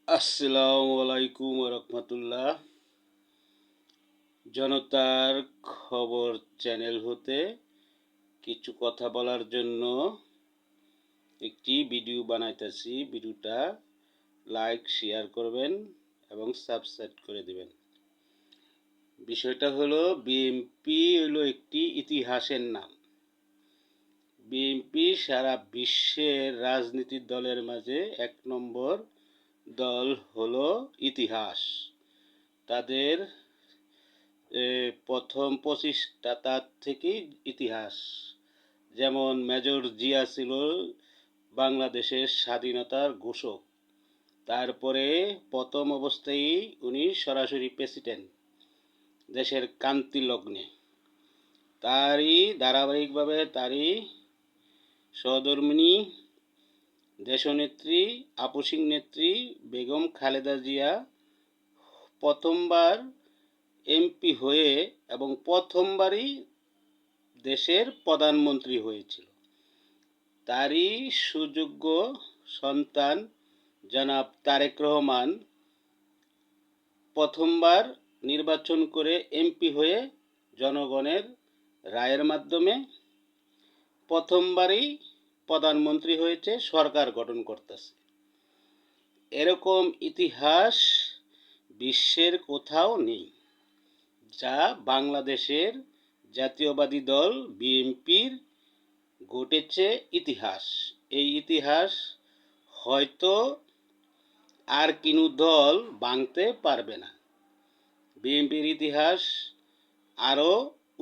আসসালামু আলাইকুম রহমতুল্লাহ। জনতার খবর চ্যানেল হতে কিছু কথা বলার জন্য একটি ভিডিও বানাইতেছি। ভিডিওটা লাইক শেয়ার করবেন এবং সাবস্ক্রাইব করে দিবেন। বিষয়টা হলো, বিএনপি হলো একটি ইতিহাসের নাম। বিএনপি সারা বিশ্বের রাজনীতির দলের মাঝে 1 নম্বর দল হলো ইতিহাস। তাদের প্রথম প্রতিষ্ঠাতা থেকেই ইতিহাস। যেমন মেজর জিয়া ছিল বাংলাদেশের স্বাধীনতার ঘোষক। তারপরে প্রথম অবস্থায় উনি সরাসরি প্রেসিডেন্ট দেশের কান্তি লগ্নে। তারই ধারাবাহিকভাবে তারই সহধর্মিণী দেশনেত্রী আপসিং নেত্রী বেগম খালেদা জিয়া প্রথমবার এমপি হয়ে এবং প্রথমবারই দেশের প্রধানমন্ত্রী হয়েছিল। তারই সুযোগ্য সন্তান জনাব তারেক রহমান প্রথমবার নির্বাচন করে এমপি হয়ে জনগণের রায়ের মাধ্যমে প্রথমবারই প্রধানমন্ত্রী হয়েছে, সরকার গঠন করতেছে। এরকম ইতিহাস বিশ্বের কোথাও নেই, যা বাংলাদেশের জাতীয়বাদী দল বিএনপির ঘটেছে ইতিহাস। এই ইতিহাস হয়তো আর কোনো দল ভাঙতে পারবে না। বিএনপির ইতিহাস আরও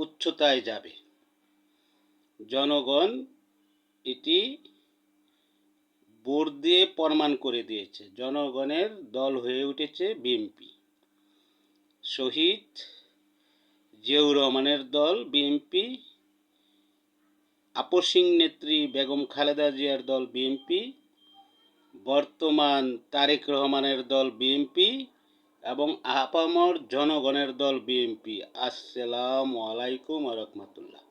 উচ্চতায় যাবে। জনগণ এটি ভোট দিয়ে প্রমাণ করে দিয়েছে। জনগণের দল হয়ে উঠেছে বিএনপি। শহীদ জিয়াউর রহমানের দল বিএনপি, আপসিং নেত্রী বেগম খালেদা জিয়ার দল বিএনপি, বর্তমান তারেক রহমানের দল বিএনপি এবং আপামর জনগণের দল বিএনপি। আসসালামু আলাইকুম রহমতুল্লাহ।